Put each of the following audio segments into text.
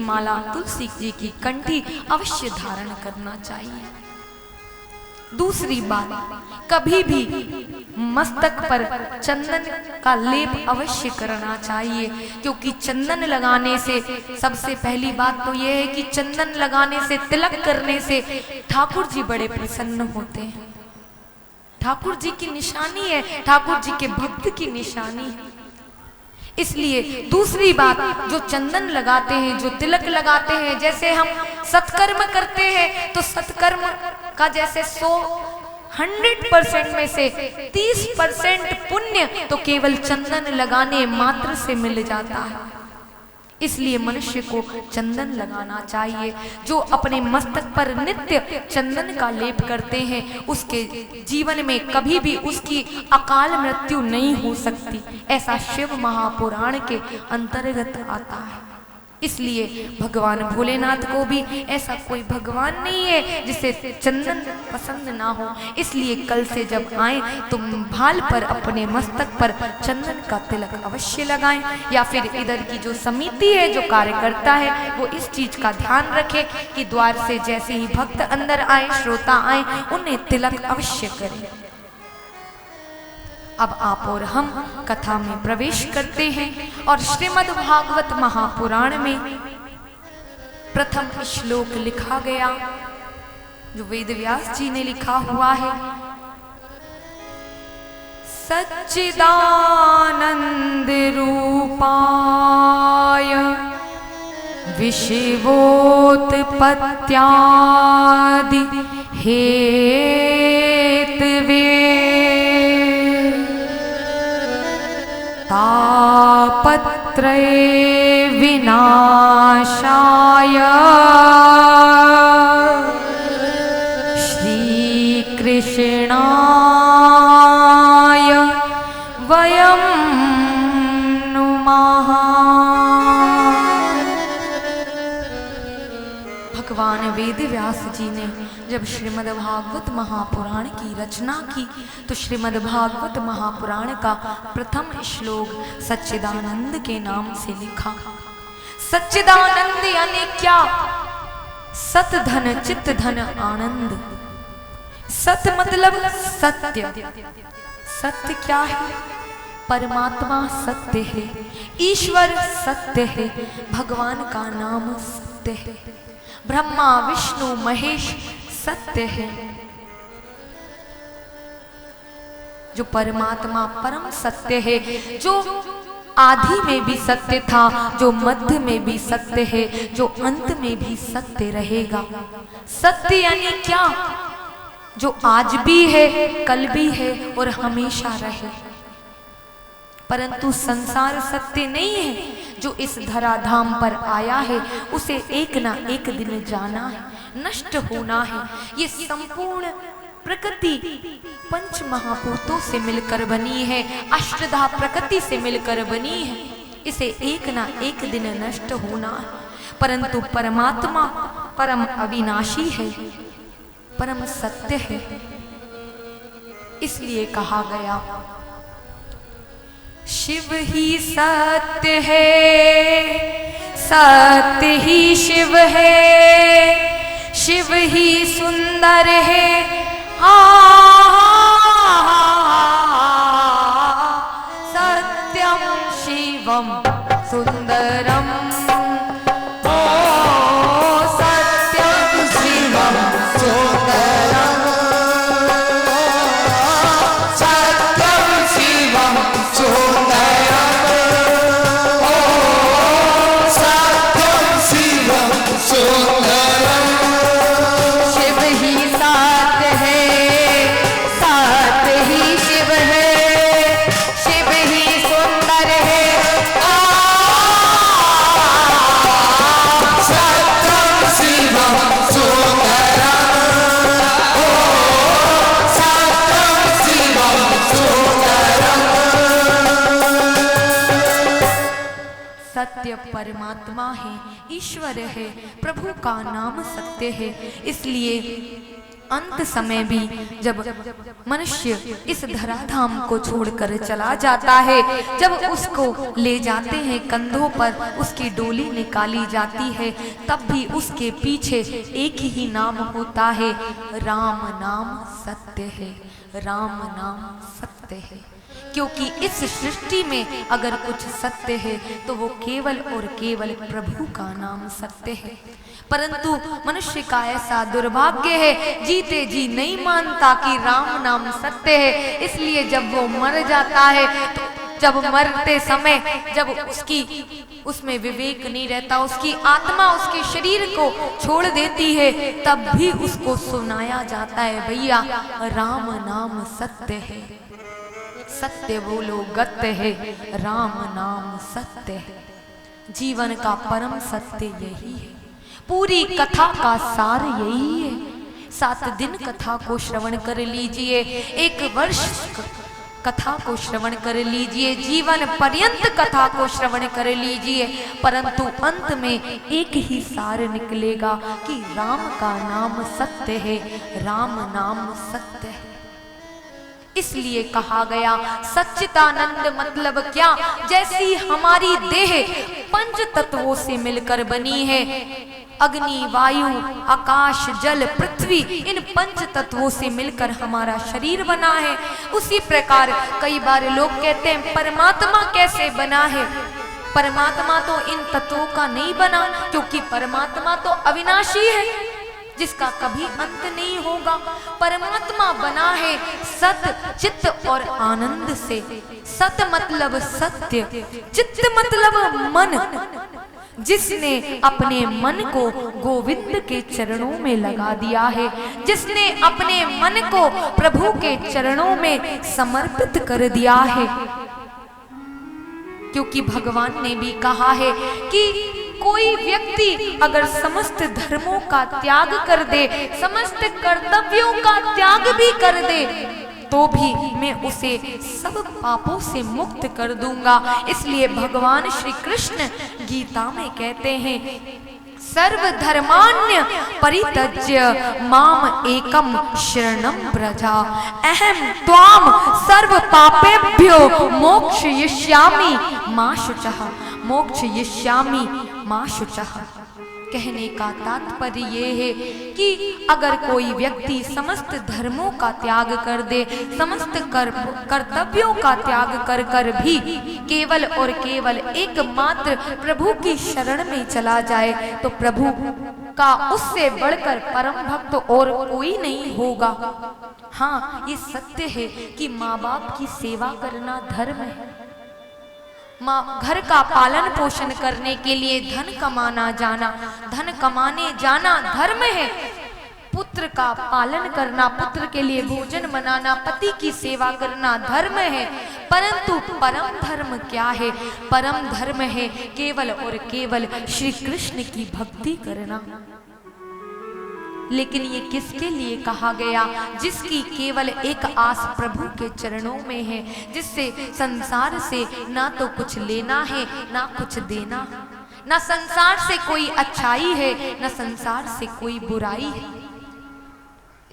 माला तुलसी जी की कंठी अवश्य धारण करना चाहिए। दूसरी बात, कभी भी मस्तक पर चंदन का लेप अवश्य करना चाहिए, क्योंकि चंदन लगाने से सबसे पहली बात तो यह है कि चंदन लगाने से, तिलक करने से ठाकुर जी बड़े प्रसन्न होते हैं। ठाकुर जी की निशानी है, ठाकुर जी के भक्त की निशानी है। इसलिए दूसरी बात, जो चंदन लगाते हैं, जो तिलक लगाते हैं, जैसे हम सत्कर्म करते हैं तो सत्कर्म का जैसे 100% में से 30% पुण्य तो केवल चंदन लगाने मात्र से मिल जाता है। इसलिए मनुष्य को चंदन लगाना चाहिए। जो अपने मस्तक पर नित्य चंदन का लेप करते हैं, उसके जीवन में कभी भी उसकी अकाल मृत्यु नहीं हो सकती, ऐसा शिव महापुराण के अंतर्गत आता है। इसलिए भगवान भोलेनाथ को भी ऐसा कोई भगवान नहीं है जिसे चंदन पसंद ना हो। इसलिए कल से जब आए तो भाल पर, अपने मस्तक पर चंदन का तिलक अवश्य लगाएं, या फिर इधर की जो समिति है, जो कार्यकर्ता है, वो इस चीज का ध्यान रखे कि द्वार से जैसे ही भक्त अंदर आए, श्रोता आए, उन्हें तिलक अवश्य करें। अब आप और हम कथा में प्रवेश करते हैं और श्रीमद् भागवत महापुराण में प्रथम श्लोक लिखा गया, जो वेद व्यास जी ने लिखा हुआ है। सच्चिदानंद रूपाय विशिवोत्पत्त्यादि हेतवे तापत्रये विनाशाय श्रीकृष्णाय वयं नुमः। भगवान वेद व्यास जी ने जब श्रीमद् भागवत महापुराण की रचना की तो श्रीमद् भागवत महापुराण का प्रथम श्लोक सच्चिदानंद के नाम से लिखा। सच्चिदानंद यानी क्या? सत धन चित धन आनंद। सत मतलब सत्य। सत्य क्या है? परमात्मा सत्य है, ईश्वर सत्य है, भगवान का नाम सत्य है, ब्रह्मा विष्णु महेश सत्य है। जो परमात्मा परम सत्य है, जो आदि में भी सत्य था, जो मध्य में भी सत्य है, जो अंत में भी सत्य रहेगा। सत्य यानी क्या? जो आज भी है, कल भी है और हमेशा रहे। परंतु संसार सत्य नहीं है। जो इस धराधाम पर आया है उसे एक ना एक दिन जाना है, नष्ट होना है। ये संपूर्ण प्रकृति पंच महाभूतों से मिलकर बनी है, अष्टधा प्रकृति से मिलकर बनी है। इसे एक ना एक दिन नष्ट होना है। परंतु परमात्मा परम अविनाशी है, परम सत्य है। इसलिए कहा गया शिव ही सत्य है, सत्य ही शिव है, शिव ही सुंदर है। सत्यम शिवम सुंदरम। सत्यम शिवम सुंदरम। सत्यम शिवम सुंदरम। सत्यम शिवम सुंदरम। शिव ही सत्य है, सत्य ही शिव है, शिव ही सुंदर है। सत्यम शिवम सुंदरम। सत्यम शिवम सुंदरम। सत्य परमात्मा है, ईश्वर है, प्रभु का नाम सत्य है। इसलिए अंत समय भी जब मनुष्य इस धराधाम को छोड़कर चला जाता है, जब उसको ले जाते हैं कंधों पर, उसकी डोली निकाली जाती है, तब भी उसके पीछे एक ही नाम होता है, राम नाम सत्य है, राम नाम सत्य है। क्योंकि इस सृष्टि में अगर कुछ सत्य है तो वो केवल और केवल प्रभु का नाम सत्य है। परंतु मनुष्य का ऐसा दुर्भाग्य है, जीते जी नहीं मानता कि राम नाम सत्य है। इसलिए जब वो मर जाता है, तो जब मरते समय जब उसमें विवेक नहीं रहता, उसकी आत्मा उसके शरीर को छोड़ देती है, तब भी उसको सुनाया जाता है, भैया राम नाम सत्य है, सत्य बोलो गत्य है, राम नाम सत्य है। जीवन का परम सत्य यही है, पूरी कथा का सार यही है। 7 दिन कथा को श्रवण कर लीजिए, 1 वर्ष कथा को श्रवण कर लीजिए, जीवन पर्यंत कथा को श्रवण कर लीजिए, परंतु अंत में एक ही सार निकलेगा कि राम का नाम सत्य है, राम नाम सत्य है। इसलिए कहा गया सच्चिदानंद मतलब क्या? जैसी हमारी देह 5 तत्वों से मिलकर बनी है, अग्नि, वायु, आकाश, जल, पृथ्वी, इन 5 तत्वों से मिलकर हमारा शरीर बना है, उसी प्रकार कई बार लोग कहते हैं परमात्मा कैसे बना है। परमात्मा तो इन तत्वों का नहीं बना, क्योंकि परमात्मा तो अविनाशी है, जिसका कभी अंत नहीं होगा। परमात्मा बना है सत, चित्त और आनंद से। सत मतलब सत्य, चित्त मतलब मन। जिसने अपने मन को गोविंद के चरणों में लगा दिया है, जिसने अपने मन को प्रभु के चरणों में समर्पित कर दिया है, क्योंकि भगवान ने भी कहा है कि कोई व्यक्ति अगर समस्त धर्मों का त्याग कर दे, समस्त कर्तव्यों का त्याग भी कर दे, तो भी मैं उसे सब पापों से मुक्त कर दूंगा। इसलिए भगवान श्री कृष्ण गीता में कहते हैं, सर्वधर्मान्य परित्यज्य माम एकम शरणं व्रजा, अहम त्वाम सर्व पापेभ्यो मोक्षयिष्यामि मा शुचः, मोक्षयिष्यामि मा शुचः। कहने का तात्पर्य ये है कि अगर कोई व्यक्ति समस्त धर्मों का त्याग कर दे, समस्त कर्तव्यों का त्याग कर कर भी केवल और केवल एकमात्र प्रभु की शरण में चला जाए, तो प्रभु का उससे बढ़कर परम भक्त और कोई नहीं होगा। हाँ, ये सत्य है कि माँ बाप की सेवा करना धर्म है, घर का पालन पोषण करने के लिए धन कमाना जाना, धन कमाने जाना धर्म है। पुत्र का पालन करना, पुत्र के लिए भोजन बनाना, पति की सेवा करना धर्म है। परंतु परम धर्म क्या है? परम धर्म है केवल और केवल श्री कृष्ण की भक्ति करना। लेकिन ये किसके लिए कहा गया? जिसकी केवल एक आस प्रभु के चरणों में है, जिससे संसार से ना तो कुछ लेना है ना कुछ देना, ना संसार से कोई अच्छाई है ना संसार से कोई बुराई है,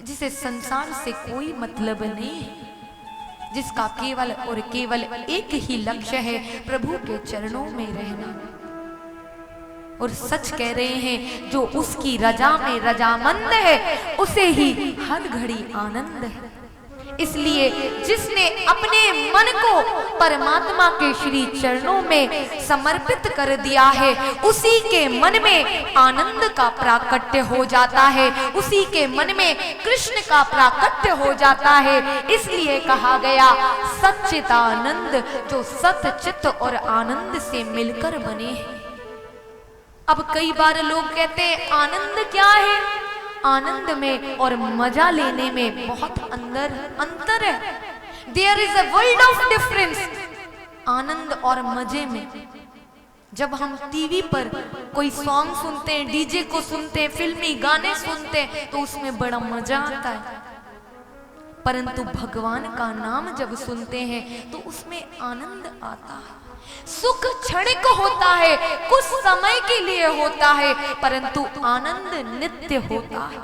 जिसे संसार से कोई मतलब नहीं है, जिसका केवल और केवल एक ही लक्ष्य है, प्रभु के चरणों में रहना। और सच कह रहे हैं, जो उसकी रजा में रजामंद है उसे ही हर घड़ी आनंद है। इसलिए जिसने अपने मन को परमात्मा के श्री चरणों में समर्पित कर दिया है, उसी के मन में आनंद का प्राकट्य हो जाता है, उसी के मन में कृष्ण का प्राकट्य हो जाता है। इसलिए कहा गया सच्चिदानंद, जो सत, चित्त और आनंद से मिलकर बने हैं। अब कई बार लोग कहते हैं आनंद क्या है? आनंद में और मजा लेने में बहुत अंतर है। There is a world of difference आनंद और मजे में। जब हम टीवी पर कोई सॉन्ग सुनते हैं, डीजे को सुनते हैं, फिल्मी गाने सुनते हैं, तो उसमें बड़ा मजा आता है। परंतु भगवान का नाम जब सुनते हैं तो उसमें आनंद आता है। सुख क्षणिक होता है, कुछ समय के लिए होता है, परंतु आनंद नित्य होता है।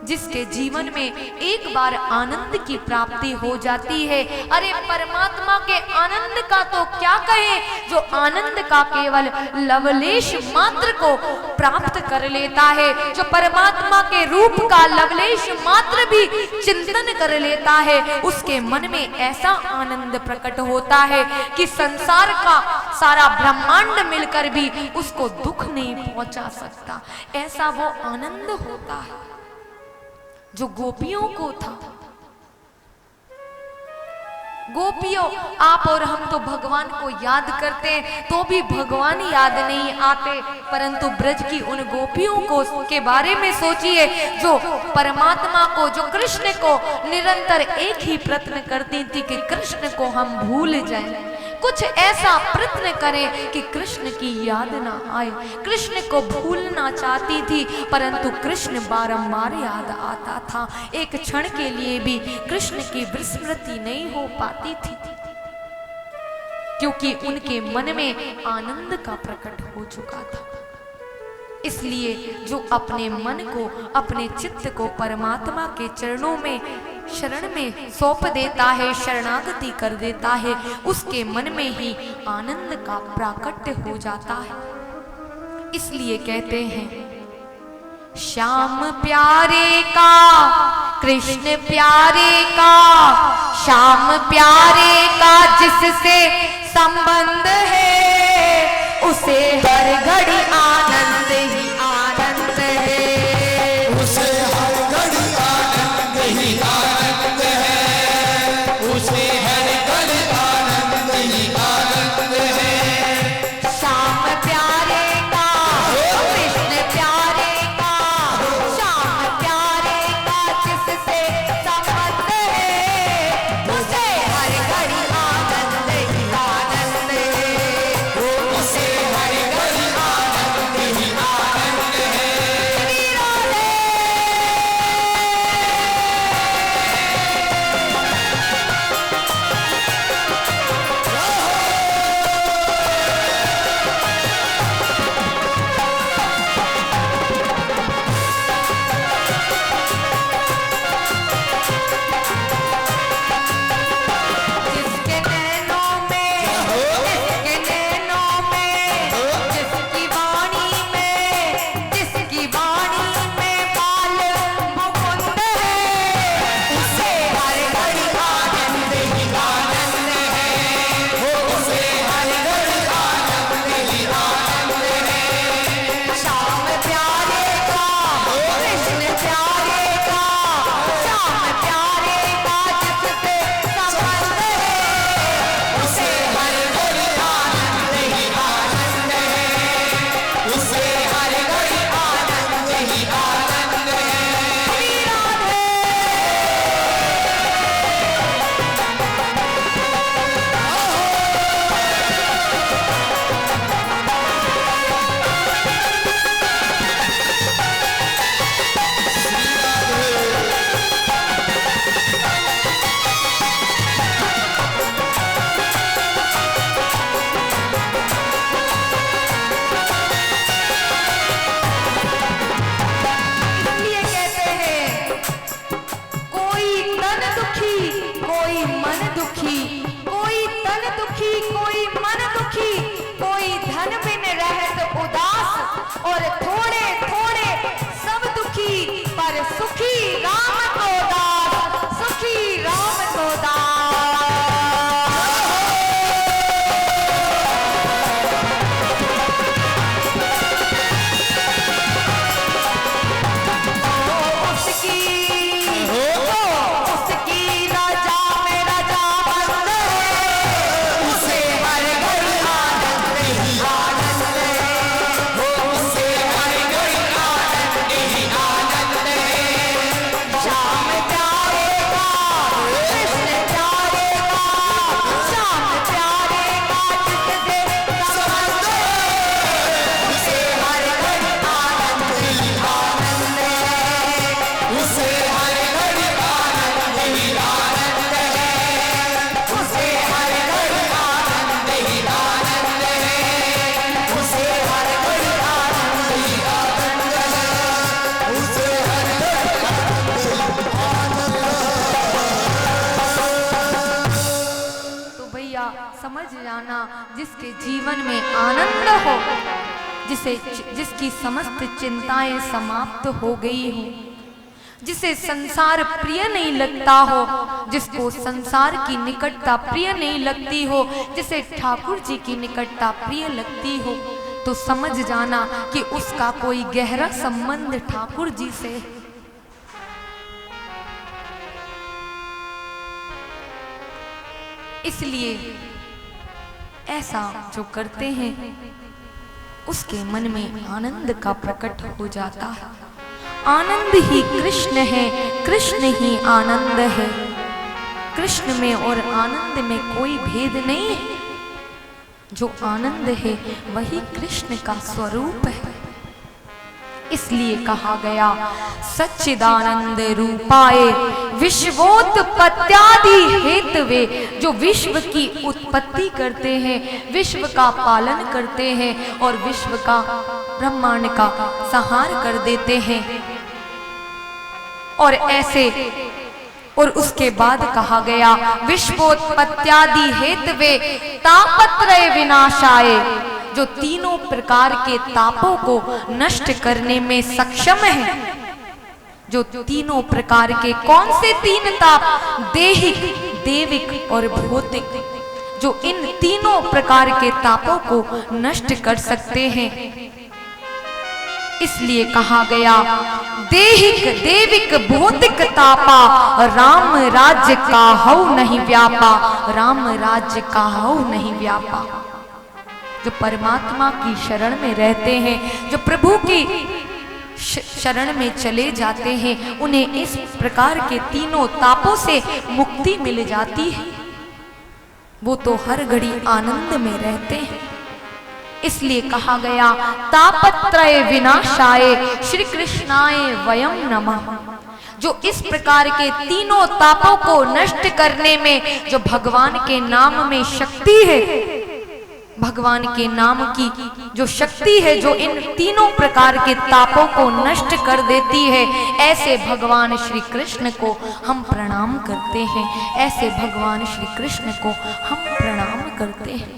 जिसके जीवन में एक बार आनंद की प्राप्ति हो जाती है, अरे परमात्मा के आनंद का तो क्या कहें, जो आनंद का केवल लवलेश मात्र को प्राप्त कर लेता है, जो परमात्मा के रूप का लवलेश मात्र भी चिंतन कर लेता है, उसके मन में ऐसा आनंद प्रकट होता है कि संसार का सारा ब्रह्मांड मिलकर भी उसको दुख नहीं पहुंचा सकता। ऐसा वो आनंद होता है जो गोपियों को था। गोपियों, आप और हम तो भगवान को याद करते हैं तो भी भगवान याद नहीं आते, परंतु ब्रज की उन गोपियों को के बारे में सोचिए जो परमात्मा को, जो कृष्ण को निरंतर एक ही प्रयत्न करती थी कि कृष्ण को हम भूल जाएं, कुछ ऐसा प्रयत्न करें कि कृष्ण की याद ना आए। कृष्ण को भूलना चाहती थी परंतु कृष्ण बारंबार याद आता था, एक क्षण के लिए भी कृष्ण की विस्मृति नहीं हो पाती थी, क्योंकि उनके मन में आनंद का प्रकट हो चुका था। इसलिए जो अपने मन को, अपने चित्त को परमात्मा के चरणों में, शरण में सौंप देता है, शरणागति कर देता है, उसके मन में ही आनंद का प्राकट्य हो जाता है। इसलिए कहते हैं, श्याम प्यारे का, कृष्ण प्यारे का, श्याम प्यारे का जिससे संबंध है, उसे हर घड़ी आनंद ही आनंद है, उसे हर घड़ी आनंद ही आनंद है, उसे हर घड़ी आनंद ही आनंद है। श्याम प्यारे का, कृष्ण प्यारे का, श्याम प्यारे का जिससे संबंध है, उसे हर घड़ी आनंद ही आनंद है, उसे हर घड़ी जिसके जीवन में आनंद हो, जिसकी समस्त चिंताएं समाप्त हो गई हो, जिसे संसार प्रिय नहीं लगता हो, जिसको संसार की निकटता प्रिय नहीं लगती हो, जिसे ठाकुर जी की निकटता प्रिय लगती हो, तो समझ जाना कि उसका कोई गहरा संबंध ठाकुर जी से है। इसलिए ऐसा जो करते हैं उसके मन में आनंद का प्रकट हो जाता है। आनंद ही कृष्ण है, कृष्ण ही आनंद है। कृष्ण में और आनंद में कोई भेद नहीं है। जो आनंद है वही कृष्ण का स्वरूप है। इसलिए कहा गया सच्चिदानंद रूपाय विश्वोत्पत्त्यादि हेतवे, जो विश्व की उत्पत्ति करते हैं, विश्व का पालन करते हैं और विश्व का ब्रह्मांड का संहार कर देते हैं। और ऐसे और उसके बाद कहा गया विश्वोत्पत्त्यादि हेतवे तापत्रय विनाशाय, जो तीनों प्रकार के तापों को नष्ट करने में सक्षम है। जो तीनों प्रकार के कौन से तीन ताप? देहिक, देविक और भौतिक, जो इन तीनों प्रकार के तापों को नष्ट कर सकते हैं। इसलिए कहा गया देहिक, देविक, भौतिक तापा राम राज्य का हऊ नहीं व्यापा, राम राज्य का हऊ नहीं व्यापा। जो परमात्मा की शरण में रहते हैं, जो प्रभु की शरण में चले जाते हैं, उन्हें इस प्रकार के तीनों तापों से मुक्ति मिल जाती है। वो तो हर घड़ी आनंद में रहते हैं। इसलिए कहा गया तापत्रय विनाशाय श्री कृष्णाय वयम नमः। जो इस प्रकार के तीनों तापों को नष्ट करने में जो भगवान के नाम में शक्ति है, भगवान के नाम की जो शक्ति है, जो इन तीनों प्रकार के तापों को नष्ट कर देती है, ऐसे भगवान श्री कृष्ण को हम प्रणाम करते हैं। ऐसे भगवान श्री कृष्ण को हम प्रणाम करते हैं।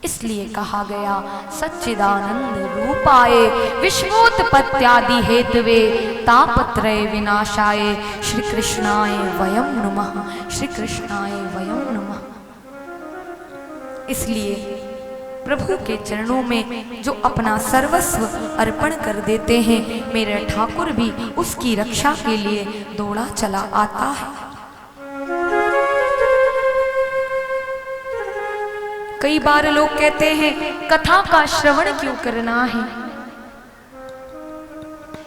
इसलिए कहा गया सच्चिदानंद रूपाय विश्वोत्पत्त्यादि हेतवे तापत्रय विनाशाय श्री कृष्णाय वयम नमः, श्री कृष्णाय वयम नमः। इसलिए प्रभु के चरणों में जो अपना सर्वस्व अर्पण कर देते हैं, मेरा ठाकुर भी उसकी रक्षा के लिए दौड़ा चला आता है। कई बार लोग कहते हैं कथा का श्रवण क्यों करना है?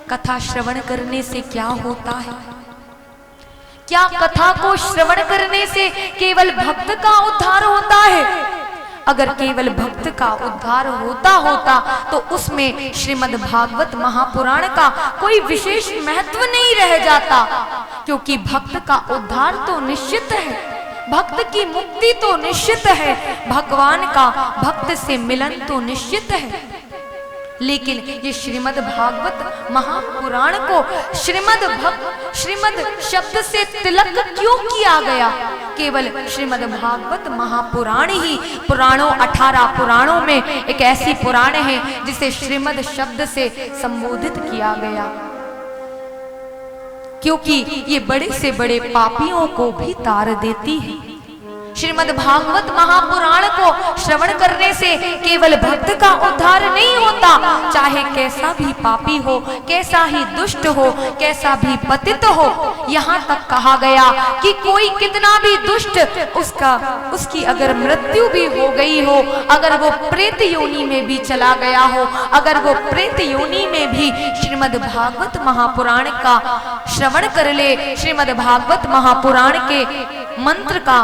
कथा श्रवण करने से क्या होता है? क्या कथा को श्रवण करने से केवल भक्त का उद्धार होता है? अगर केवल भक्त का उद्धार होता तो उसमें श्रीमद् भागवत महापुराण का कोई विशेष महत्व नहीं रह जाता, क्योंकि भक्त का उद्धार तो निश्चित है, भक्त की मुक्ति तो निश्चित है, भगवान का भक्त से मिलन तो निश्चित है। लेकिन ये श्रीमद् भागवत महापुराण को श्रीमद् शब्द से तिलक क्यों किया गया? केवल श्रीमद् भागवत महापुराण ही, पुराणों 18 पुराणों में एक ऐसी पुराण है जिसे श्रीमद् शब्द से संबोधित किया गया, क्योंकि ये बड़े से बड़े पापियों को भी तार देती है। श्रीमद् भागवत महापुराण को श्रवण करने से केवल भक्त का उद्धार नहीं होता, चाहे कैसा भी पापी हो, कैसा ही दुष्ट हो, कैसा भी पतित हो। यहाँ तक कहा गया कि कोई कितना भी दुष्ट, उसकी अगर मृत्यु भी हो गई हो, अगर वो प्रेत योनि में भी चला गया हो, अगर वो प्रेत योनि में भी श्रीमद् भागवत महापुराण का श्रवण कर ले, श्रीमद् भागवत महापुराण के मंत्र का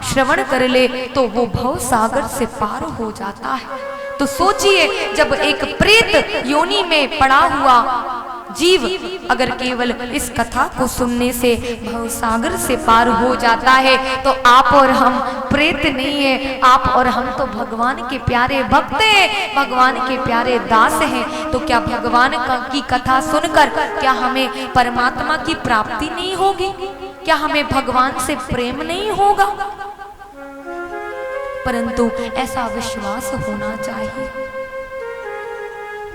श्रवण कर ले, तो वो भव सागर से पार हो जाता है। तो सोचिए, जब एक प्रेत योनि में पड़ा हुआ जीव अगर केवल इस कथा को सुनने से भव सागर से पार हो जाता है, तो आप और हम प्रेत नहीं है, आप और हम तो भगवान के प्यारे भक्त हैं, भगवान के प्यारे दास हैं। तो क्या भगवान की कथा सुनकर क्या हमें परमात्मा की प्राप्ति नहीं होगी? क्या हमें भगवान से प्रेम नहीं होगा? परंतु ऐसा विश्वास होना चाहिए।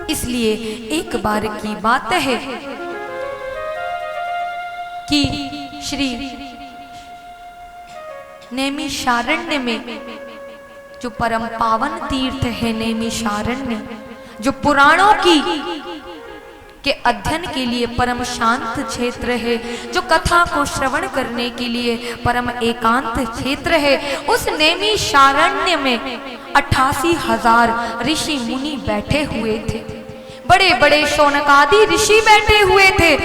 इसलिए एक बार की बात है कि श्री नैमिषारण्य में, जो परम पावन तीर्थ है नैमिषारण्य, जो पुराणों की के अध्ययन के लिए परम शांत क्षेत्र है, जो कथा को श्रवण करने के लिए परम एकांत क्षेत्र है, उस नैमिषारण्य में 88,000 ऋषि मुनि बैठे हुए थे। बड़े बड़े शौनकादि ऋषि बैठे हुए थे,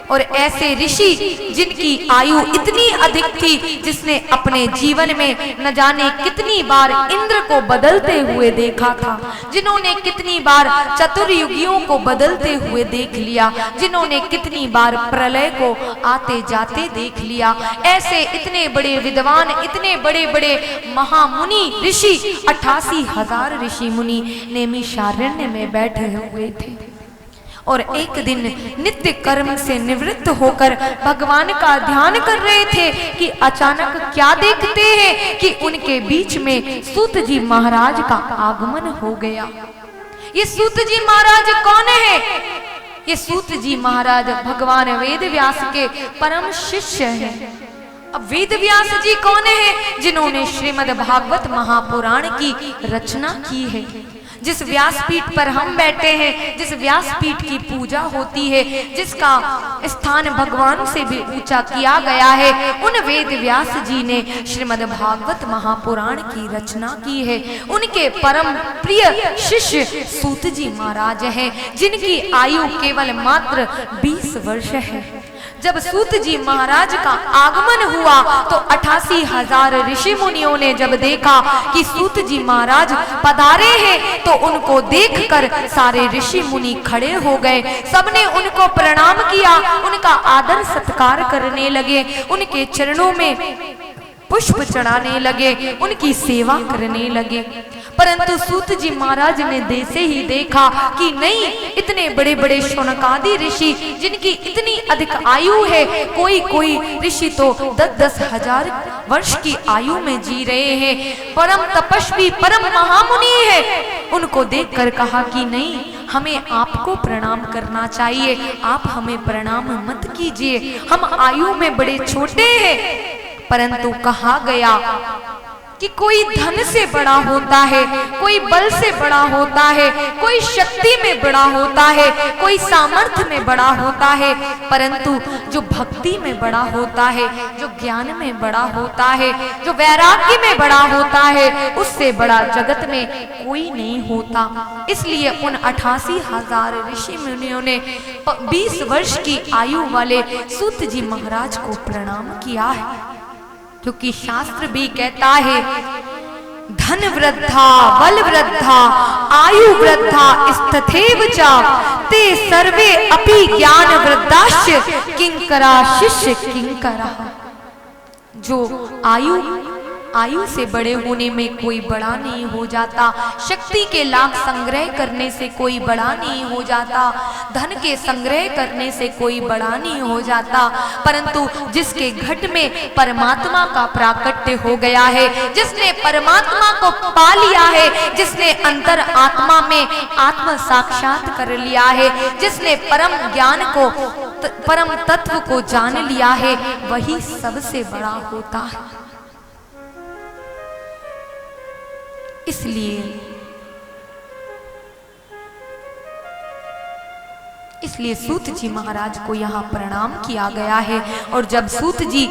और ऐसे ऋषि जिनकी आयु इतनी अधिक थी, जिसने अपने जीवन में न जाने कितनी बार इंद्र को बदलते हुए देखा था, जिन्होंने कितनी बार चतुर्युगियों को बदलते हुए देख लिया, जिन्होंने कितनी बार प्रलय को आते जाते देख लिया, ऐसे इतने बड़े विद्वान, इतने बड़े बड़े महामुनि ऋषि, 88,000 ऋषि मुनि नैमिषारण्य में बैठे हुए थे। और एक दिन नित्य कर्म से निवृत्त होकर भगवान का ध्यान कर रहे थे कि अचानक क्या देखते हैं कि उनके बीच में सूत जी महाराज का आगमन हो गया। ये सूत जी महाराज कौन है? ये सूत जी महाराज भगवान वेद व्यास के परम शिष्य हैं। अब वेद व्यास जी कौन है? जिन्होंने श्रीमद् भागवत महापुराण की रचना की है। जिस व्यासपीठ पर हम बैठे हैं, जिस व्यासपीठ की पूजा होती है, जिसका स्थान भगवान से भी ऊंचा किया गया है, उन वेद व्यास जी ने श्रीमद् भागवत महापुराण की रचना की है। उनके परम प्रिय शिष्य सूत जी महाराज हैं, जिनकी आयु केवल मात्र 20 वर्ष है। जब सूत जी महाराज का आगमन हुआ तो 88,000 ऋषि मुनियों ने जब देखा कि सूत जी महाराज पधारे हैं, तो उनको देखकर सारे ऋषि मुनि खड़े हो गए। सबने उनको प्रणाम किया, उनका आदर सत्कार करने लगे, उनके चरणों में पुष्प चढ़ाने लगे, उनकी सेवा करने लगे। परंतु सूत जी महाराज ने जैसे ही देखा कि नहीं, इतने बड़े बड़े शौनकादि ऋषि जिनकी इतनी अधिक आयु है, कोई ऋषि तो 10-10 हजार वर्ष की आयु में जी रहे हैं, परम तपस्वी परम महामुनि है, उनको देखकर कहा कि नहीं, हमें आपको प्रणाम करना चाहिए, आप हमें प्रणाम मत कीजिए, हम आयु में बड़े छोटे हैं। परंतु कहा गया कि कोई धन से बड़ा होता है, कोई बल से बड़ा होता है, कोई शक्ति में बड़ा होता है, कोई सामर्थ्य में बड़ा होता है, परंतु जो भक्ति में बड़ा होता है, जो ज्ञान में बड़ा होता है, जो वैराग्य में बड़ा होता है, उससे बड़ा जगत में कोई नहीं होता। इसलिए उन 88,000 ऋषि मुनियों ने 20 वर्ष की आयु वाले सूत जी महाराज को प्रणाम किया है, क्योंकि शास्त्र भी कहता है, धन वृद्धा बल वृद्धा आयु वृद्धा स्थितेव च ते सर्वे अपि ज्ञान वृद्धाश्च किंकरा शिष्य किंकरा। जो आयु से बड़े होने में कोई बड़ा नहीं हो जाता, शक्ति के लाभ संग्रह करने से कोई बड़ा नहीं हो जाता, धन के संग्रह करने से कोई बड़ा नहीं हो जाता, परंतु जिसके घट में परमात्मा का प्राकट्य हो गया है, जिसने परमात्मा को पा लिया है, जिसने अंतर आत्मा में आत्म साक्षात कर लिया है, जिसने परम ज्ञान को परम तत्व को जान लिया है, वही सबसे बड़ा होता है। इसलिए सूत जी महाराज को यहाँ प्रणाम किया गया है। और जब सूत जी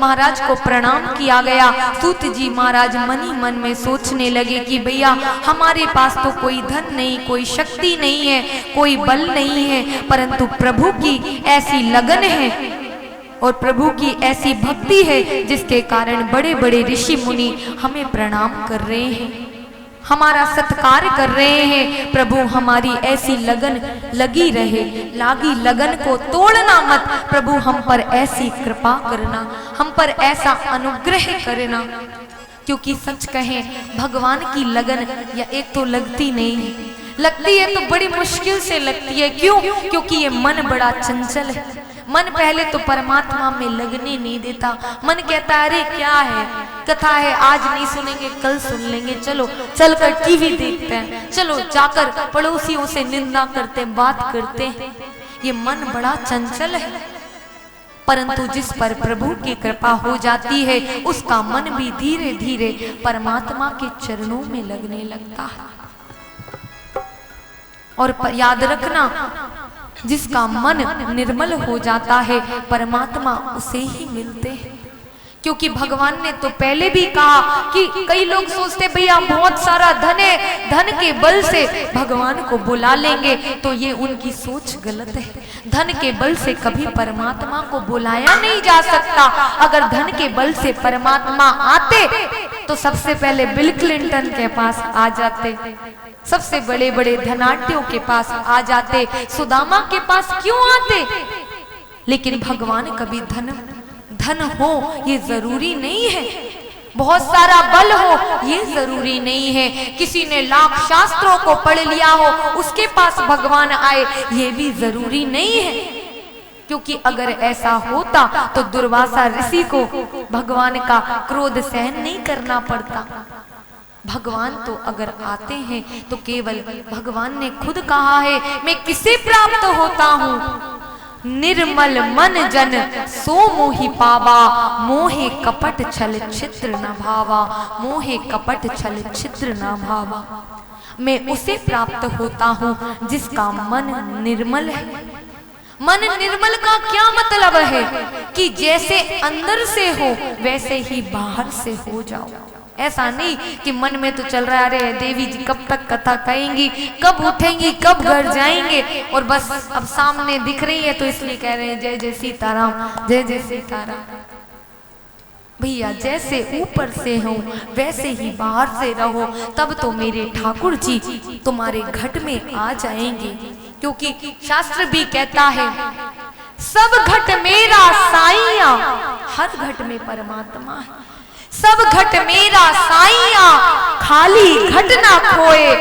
महाराज को प्रणाम किया गया, सूत जी महाराज मन ही मन में सोचने लगे कि भैया हमारे पास तो कोई धन नहीं, कोई शक्ति नहीं है, कोई बल नहीं है, परंतु प्रभु की ऐसी लगन है और प्रभु की ऐसी भक्ति है, जिसके कारण बड़े बड़े ऋषि मुनि हमें प्रणाम कर रहे हैं, हमारा सत्कार कर रहे हैं। प्रभु हमारी ऐसी लगन लगी रहे, लागी लगन को तोड़ना मत। प्रभु हम पर ऐसी कृपा करना, हम पर ऐसा अनुग्रह करना, क्योंकि सच कहें भगवान की लगन या एक तो लगती नहीं है, लगती है तो बड़ी मुश्किल से लगती है। क्यों? क्योंकि ये मन बड़ा चंचल है। मन पहले तो परमात्मा में लगने नहीं देता, मन कहता है अरे क्या है, कथा है, आज नहीं सुनेंगे कल सुन लेंगे, चलो चलकर टीवी देखते हैं, चलो जाकर पड़ोसियों से निंदा करते बात करते हैं। ये मन बड़ा चंचल है, परंतु जिस पर प्रभु की कृपा हो जाती है उसका मन भी धीरे धीरे परमात्मा के चरणों में लगने लगता है। और याद रखना, जिसका मन निर्मल हो जाता है परमात्मा उसे ही मिलते हैं। क्योंकि भगवान ने तो पहले भी कहा कि कई लोग सोचते भैया बहुत सारा धन है, धन के बल से भगवान को बुला लेंगे, तो ये उनकी सोच गलत है। धन के बल से कभी परमात्मा को बुलाया नहीं जा सकता। अगर धन के बल से परमात्मा आते तो सबसे पहले बिल क्लिंटन के पास आ जाते, सबसे बड़े बड़े धनाढ्यों के पास आ जाते, सुदामा के पास क्यों आते? लेकिन भगवान कभी धन हो ये जरूरी नहीं है, बहुत सारा बल हो ये जरूरी नहीं है, किसी ने लाख शास्त्रों को पढ़ लिया हो उसके पास भगवान आए ये भी जरूरी नहीं है। क्योंकि अगर ऐसा होता तो दुर्वासा ऋषि को भगवान का क्रोध सहन नहीं करना पड़ता। भगवान तो अगर आते हैं तो केवल भगवान ने खुद कहा है, मैं किसे प्राप्त होता हूँ? निर्मल मन जन सो मोहि पावा, मोहे कपट छल छिद्र न भावा, मोहे कपट छल छिद्र न भावा। मैं उसे प्राप्त होता हूँ जिसका मन निर्मल है। मन निर्मल का क्या मतलब है? कि जैसे अंदर से हो वैसे ही बाहर से हो जाओ। ऐसा नहीं कि मन में तो चल रहा है, अरे देवी जी कब तक कथा कहेंगी, कब उठेंगी, कब घर जाएंगे, और बस अब सामने दिख रही है तो इसलिए कह रहे हैं जय जय सीताराम, जय जय सीताराम। भैया जैसे ऊपर से हो वैसे ही बाहर से रहो, तब तो मेरे ठाकुर जी तुम्हारे घट में आ जाएंगे। क्योंकि शास्त्र भी कहता है, सब घट मेरा साईया, हर घट में परमात्मा है। सब घट मेरा साईया, खाली घट ना खोए,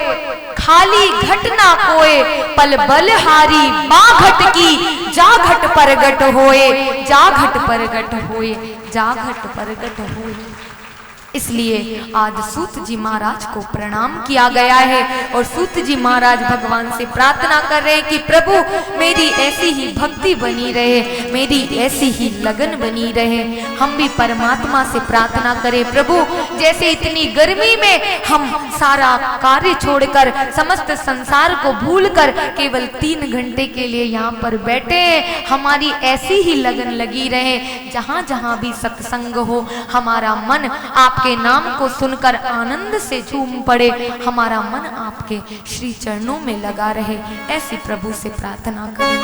खाली घट ना खोए, पल बलहारी माँ घट की, जा घट परगट होए, जा घट परगट होए, जा घट परगट होए। इसलिए आज सूत जी महाराज को प्रणाम किया गया है और सूत जी महाराज भगवान से प्रार्थना कर रहे हैं कि प्रभु मेरी ऐसी ही भक्ति बनी रहे, मेरी ऐसी ही लगन बनी रहे। हम भी परमात्मा से प्रार्थना करें, प्रभु जैसे इतनी गर्मी में हम सारा कार्य छोड़कर समस्त संसार को भूलकर केवल 3 घंटे के लिए यहाँ पर बैठे हैं, हमारी ऐसी ही लगन लगी रहे। जहाँ जहाँ भी सत्संग हो हमारा मन आपके नाम को सुनकर आनंद से झूम पड़े, हमारा मन आपके श्री चरणों में लगा रहे, ऐसी प्रभु से प्रार्थना करें।